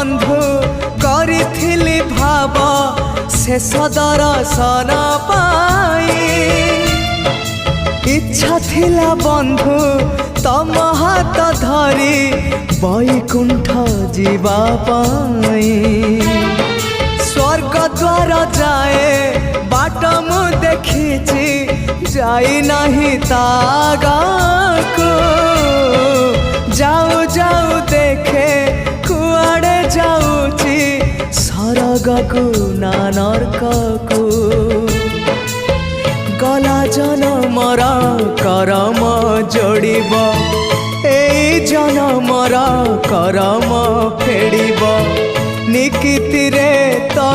बंधु करिथिली भाव शेष दर्शन पाई इच्छा थिला बंधु तम हाथ धरी बैकुंठ जीवा पाई स्वर्ग द्वार जाए बाट मु देखी जाई नहीं तागाको जाऊ जाऊ देखे कुआड़े जाऊची सरगकु ना नरककु गला जनमर करम जोड़ब एई जनमर करम फेड़ब निकिति रे तौ